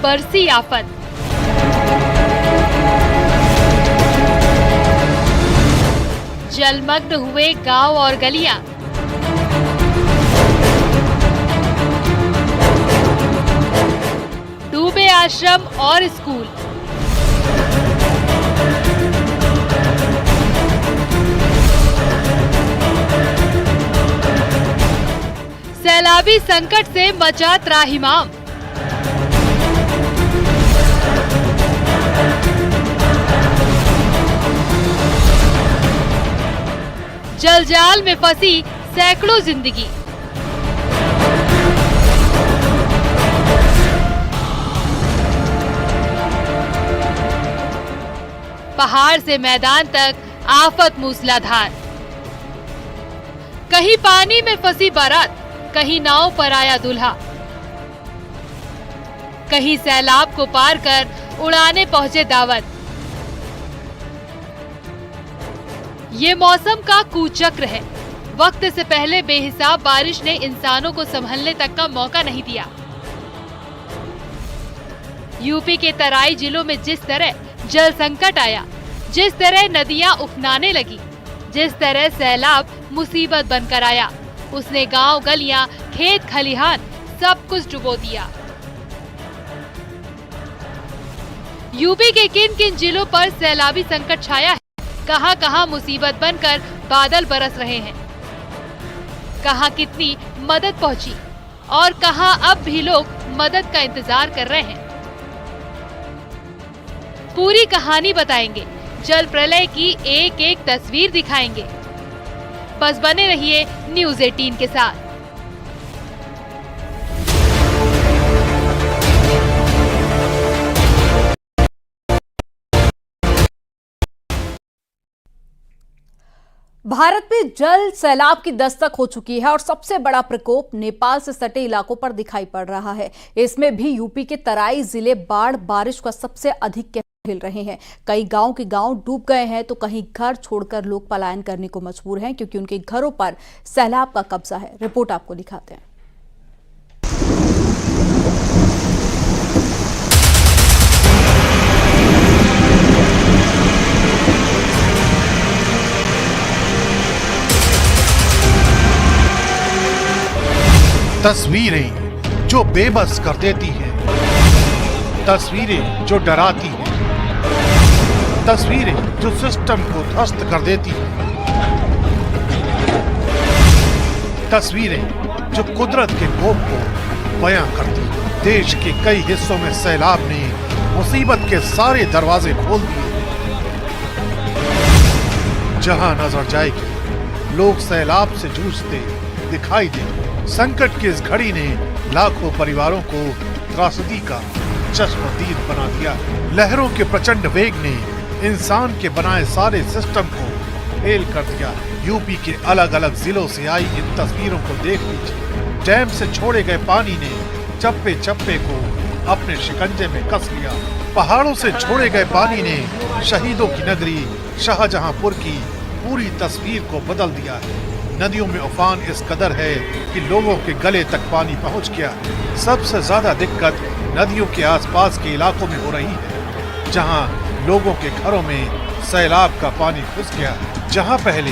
बरसी आफत। जलमग्न हुए गांव और गलियां। डूबे आश्रम और स्कूल। सैलाबी संकट से मचा त्राहिमाम। जलजाल में फंसी सैकड़ों जिंदगी। पहाड़ से मैदान तक आफत मूसलाधार। कहीं पानी में फंसी बारात, कहीं नाव पर आया दूल्हा, कहीं सैलाब को पार कर उड़ाने पहुंचे दावत। ये मौसम का कुचक्र है। वक्त से पहले बेहिसाब बारिश ने इंसानों को संभलने तक का मौका नहीं दिया। यूपी के तराई जिलों में जिस तरह जल संकट आया, जिस तरह नदियां उफनाने लगी, जिस तरह सैलाब मुसीबत बनकर आया, उसने गांव गलियां, खेत खलिहान सब कुछ डुबो दिया। यूपी के किन किन जिलों पर सैलाबी संकट छाया है, कहां कहां मुसीबत बनकर बादल बरस रहे हैं, कहां कितनी मदद पहुंची और कहां अब भी लोग मदद का इंतजार कर रहे हैं। पूरी कहानी बताएंगे, जल प्रलय की एक एक तस्वीर दिखाएंगे। बस बने रहिए न्यूज़ 18 के साथ। भारत में जल सैलाब की दस्तक हो चुकी है और सबसे बड़ा प्रकोप नेपाल से सटे इलाकों पर दिखाई पड़ रहा है। इसमें भी यूपी के तराई जिले बाढ़ बारिश का सबसे अधिक झेल रहे हैं। कई गांव के गांव डूब गए हैं तो कहीं घर छोड़कर लोग पलायन करने को मजबूर हैं क्योंकि उनके घरों पर सैलाब का कब्जा है। रिपोर्ट आपको दिखाते हैं। तस्वीरें जो बेबस कर देती हैं, तस्वीरें जो डराती हैं, तस्वीरें जो सिस्टम को ध्वस्त कर देती हैं, तस्वीरें जो कुदरत के कोप को बयां करती हैं। देश के कई हिस्सों में सैलाब ने मुसीबत के सारे दरवाजे खोल दिए। जहां नजर जाएगी लोग सैलाब से जूझते दिखाई देंगे। संकट की इस घड़ी ने लाखों परिवारों को त्रासदी का चश्मदीद बना दिया। लहरों के प्रचंड वेग ने इंसान के बनाए सारे सिस्टम को फेल कर दिया। यूपी के अलग अलग जिलों से आई इन तस्वीरों को देख लीजिए। डैम से छोड़े गए पानी ने चप्पे चप्पे को अपने शिकंजे में कस लिया। पहाड़ों से छोड़े गए पानी ने शहीदों की नगरी शाहजहांपुर की पूरी तस्वीर को बदल दिया है। नदियों में उफान इस कदर है कि लोगों के गले तक पानी पहुंच गया। सबसे ज्यादा दिक्कत नदियों के आसपास के इलाकों में हो रही है, जहां लोगों के घरों में सैलाब का पानी घुस गया। जहां पहले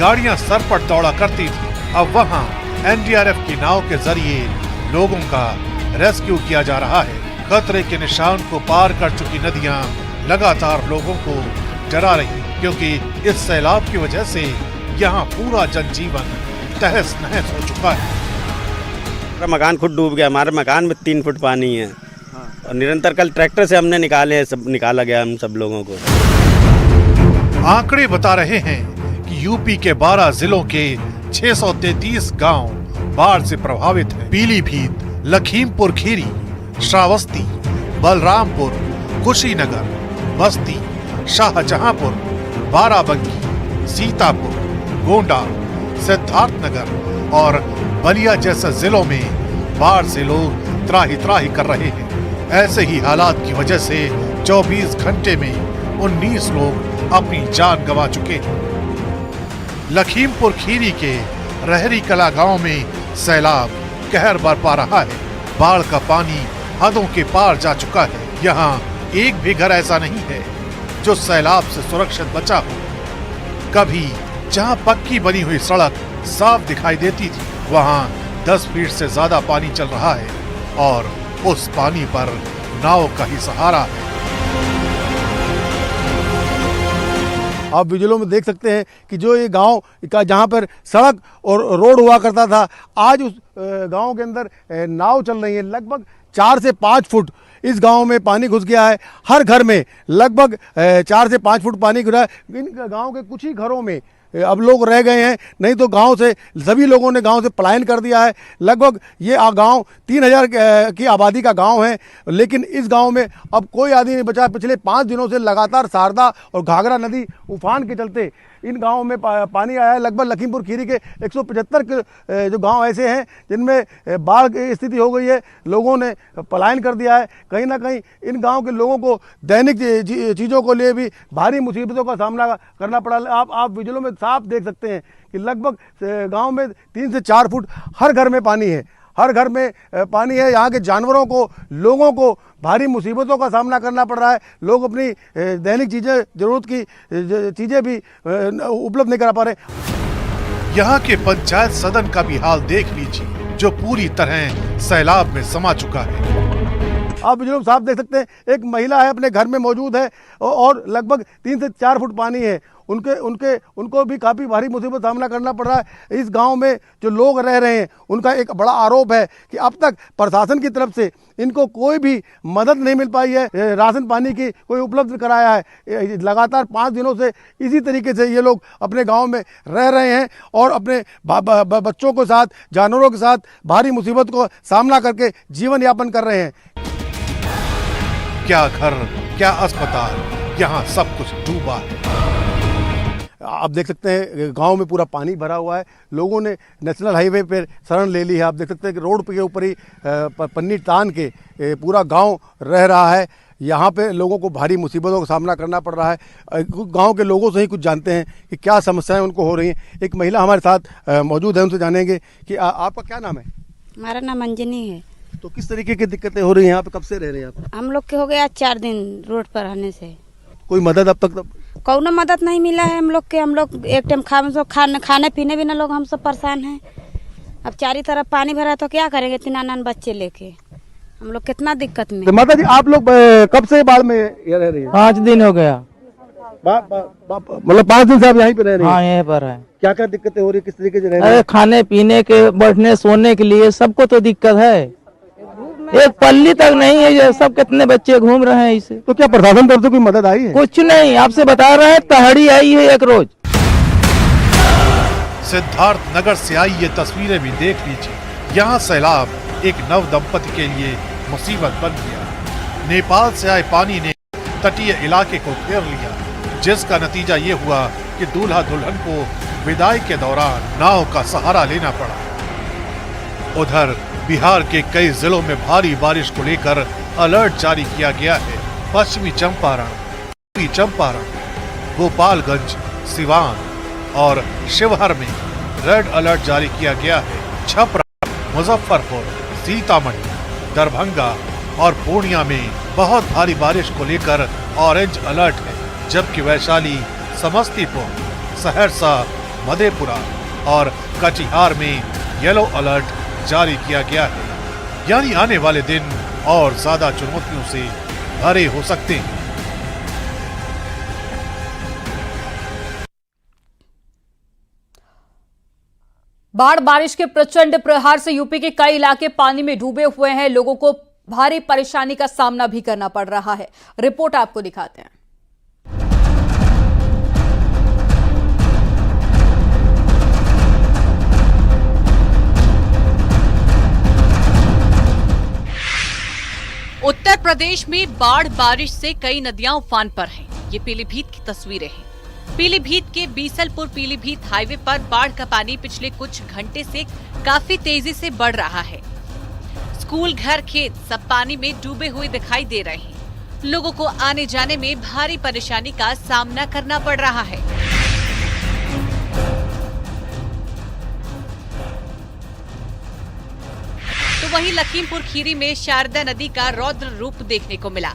गाड़ियां सर पर दौड़ा करती थी, अब वहां एनडीआरएफ की नाव के जरिए लोगों का रेस्क्यू किया जा रहा है। खतरे के निशान को पार कर चुकी नदियां लगातार लोगों को डरा रही, क्योंकि इस सैलाब की वजह से यहाँ पूरा जनजीवन तहस नहस हो चुका है। हमारा मकान खुद डूब गया। हमारे मकान में 3 फुट पानी है और निरंतर कल ट्रैक्टर से हमने निकाला गया हम सब लोगों को। आंकड़े बता रहे हैं कि यूपी के 12 जिलों के 633 गांव बाढ़ से प्रभावित हैं। पीलीभीत, लखीमपुर खीरी, श्रावस्ती, बलरामपुर, कुशीनगर, बस्ती, शाहजहांपुर, बाराबंकी, सीतापुर, गोंडा, सिद्धार्थनगर और बलिया जैसे जिलों में बाढ़ से लोग त्राही त्राही कर रहे हैं। ऐसे ही हालात की वजह से 24 घंटे में 19 लोग अपनी जान गंवा चुके हैं। लखीमपुर खीरी के रहरी कला गांव में सैलाब कहर बरपा रहा है। बाढ़ का पानी हदों के पार जा चुका है। यहाँ एक भी घर ऐसा नहीं है जो सैलाब से सुरक्षित बचा हो। कभी जहाँ पक्की बनी हुई सड़क साफ दिखाई देती थी, वहाँ 10 फीट से ज्यादा पानी चल रहा है और उस पानी पर नाव का ही सहारा है। आप विजुअलों में देख सकते हैं कि जो ये गांव का जहां पर सड़क और रोड हुआ करता था, आज उस गांव के अंदर नाव चल रही है। लगभग 4 से 5 फुट इस गांव में पानी घुस गया है। हर घर में लगभग 4 से 5 फुट पानी घुसा है। इन गांव के कुछ ही घरों में अब लोग रह गए हैं, नहीं तो गांव से सभी लोगों ने गांव से पलायन कर दिया है। लगभग ये गांव 3000 की आबादी का गांव है, लेकिन इस गांव में अब कोई आदमी नहीं बचा। पिछले 5 दिनों से लगातार शारदा और घाघरा नदी उफान के चलते इन गांवों में पानी आया है। लगभग लखीमपुर खीरी के 175 जो गांव ऐसे हैं जिनमें बाढ़ की स्थिति हो गई है। लोगों ने पलायन कर दिया है। कहीं ना कहीं इन गांव के लोगों को दैनिक चीज़ों को लिए भी भारी मुसीबतों का सामना करना पड़ा। आप विजुअलों में साफ देख सकते हैं कि लगभग गांव में 3 से 4 फुट हर घर में पानी है। हर घर में पानी है। यहाँ के जानवरों को, लोगों को भारी मुसीबतों का सामना करना पड़ रहा है। लोग अपनी दैनिक चीज़ें, ज़रूरत की चीज़ें भी उपलब्ध नहीं करा पा रहे। यहाँ के पंचायत सदन का भी हाल देख लीजिए, जो पूरी तरह सैलाब में समा चुका है। आप विजुअल साफ देख सकते हैं, एक महिला है अपने घर में मौजूद है और लगभग 3 से 4 फुट पानी है। उनको भी काफ़ी भारी मुसीबत सामना करना पड़ रहा है। इस गांव में जो लोग रह रहे हैं, उनका एक बड़ा आरोप है कि अब तक प्रशासन की तरफ से इनको कोई भी मदद नहीं मिल पाई है। राशन पानी की कोई उपलब्ध कराया है। लगातार 5 दिनों से इसी तरीके से ये लोग अपने गांव में रह रहे हैं और अपने बच्चों के साथ, जानवरों के साथ भारी मुसीबत को सामना करके जीवन यापन कर रहे हैं। क्या घर, क्या अस्पताल, यहाँ सब कुछ डूबा है। आप देख सकते हैं गांव में पूरा पानी भरा हुआ है। लोगों ने नेशनल हाईवे पर शरण ले ली है। आप देख सकते हैं कि रोड के ऊपर ही पन्नी तान के पूरा गांव रह रहा है। यहाँ पे लोगों को भारी मुसीबतों का सामना करना पड़ रहा है। गांव के लोगों से ही कुछ जानते हैं कि क्या समस्याएं उनको हो रही हैं। एक महिला हमारे साथ मौजूद है, उनसे जानेंगे कि आपका क्या नाम है? हमारा नाम अंजनी है। तो किस तरीके की दिक्कतें हो रही हैं यहाँ पे? कब से रह रहे हैं आप? हम लोग के हो गया 4 दिन रोड पर रहने से। कोई मदद अब तक? कौनो मदद नहीं मिला है हम लोग के। हम लोग एक टाइम खाने पीने बिना लोग हम सब परेशान हैं। अब चारों तरफ पानी भरा तो क्या करेंगे 3 बच्चे लेके? हम लोग कितना दिक्कत में। तो माता जी, आप लोग कब से बाढ़ में रह रही हैं? 5 दिन हो गया। मतलब 5 दिन से आप यहीं पे रह रहे हैं? हाँ, यहीं पर है। क्या क्या दिक्कतें हो रही है? किस तरीके से रह रहे हैं? अरे खाने पीने के, बैठने सोने के लिए सबको तो दिक्कत है। एक पल्ली तक नहीं है। ये सब कितने बच्चे घूम रहे हैं इसे। तो क्या प्रशासन तरफ से कोई मदद आई है? कुछ नहीं, आपसे बता रहे हैं, तहड़ी आई है एक रोज। सिद्धार्थ नगर से आई ये तस्वीरें भी देख लीजिए। यहाँ सैलाब एक नव दंपति के लिए मुसीबत बन गया। नेपाल से आए पानी ने तटीय इलाके को घेर लिया, जिसका नतीजा ये हुआ कि दूल्हा दुल्हन को विदाई के दौरान नाव का सहारा लेना पड़ा। उधर बिहार के कई जिलों में भारी बारिश को लेकर अलर्ट जारी किया गया है। पश्चिमी चंपारण, पूर्वी चंपारण, गोपालगंज, सिवान और शिवहर में रेड अलर्ट जारी किया गया है। छपरा, मुजफ्फरपुर, सीतामढ़ी, दरभंगा और पूर्णिया में बहुत भारी बारिश को लेकर ऑरेंज अलर्ट है, जबकि वैशाली, समस्तीपुर, सहरसा, मधेपुरा और कटिहार में येलो अलर्ट जारी किया गया है। यानी आने वाले दिन और ज्यादा चुनौतियों से भरे हो सकते हैं। बाढ़ बारिश के प्रचंड प्रहार से यूपी के कई इलाके पानी में डूबे हुए हैं। लोगों को भारी परेशानी का सामना भी करना पड़ रहा है। रिपोर्ट आपको दिखाते हैं। उत्तर प्रदेश में बाढ़ बारिश से कई नदियां उफान पर हैं। ये पीलीभीत की तस्वीरें हैं। पीलीभीत के बीसलपुर पीलीभीत हाईवे पर बाढ़ का पानी पिछले कुछ घंटे से काफी तेजी से बढ़ रहा है। स्कूल, घर, खेत सब पानी में डूबे हुए दिखाई दे रहे हैं। लोगों को आने जाने में भारी परेशानी का सामना करना पड़ रहा है। तो वहीं लखीमपुर खीरी में शारदा नदी का रौद्र रूप देखने को मिला।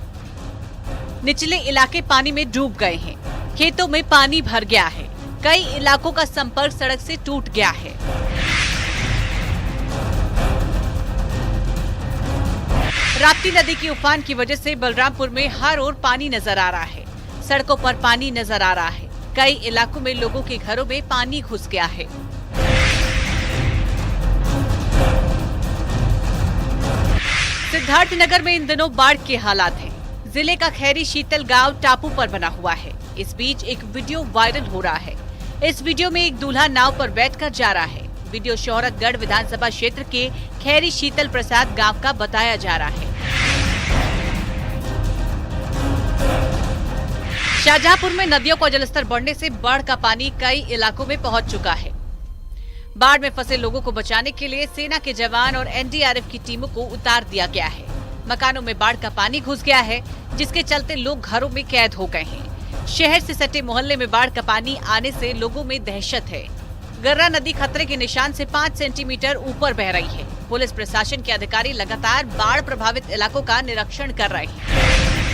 निचले इलाके पानी में डूब गए हैं, खेतों में पानी भर गया है, कई इलाकों का संपर्क सड़क से टूट गया है। राप्ती नदी की उफान की वजह से बलरामपुर में हर ओर पानी नजर आ रहा है, सड़कों पर पानी नजर आ रहा है, कई इलाकों में लोगों के घरों में पानी घुस गया है। सिद्धार्थनगर में इन दिनों बाढ़ के हालात हैं। जिले का खैरी शीतल गांव टापू पर बना हुआ है। इस बीच एक वीडियो वायरल हो रहा है। इस वीडियो में एक दूल्हा नाव पर बैठकर जा रहा है। वीडियो शोहरतगढ़ विधानसभा क्षेत्र के खैरी शीतल प्रसाद गांव का बताया जा रहा है। शाहजहांपुर में नदियों का जलस्तर बढ़ने से बाढ़ का पानी कई इलाकों में पहुंच चुका है। बाढ़ में फंसे लोगों को बचाने के लिए सेना के जवान और एनडीआरएफ की टीमों को उतार दिया गया है। मकानों में बाढ़ का पानी घुस गया है, जिसके चलते लोग घरों में कैद हो गए हैं। शहर से सटे मोहल्ले में बाढ़ का पानी आने से लोगों में दहशत है। गर्रा नदी खतरे के निशान से 5 सेंटीमीटर ऊपर बह रही है। पुलिस प्रशासन के अधिकारी लगातार बाढ़ प्रभावित इलाकों का निरीक्षण कर रहे हैं।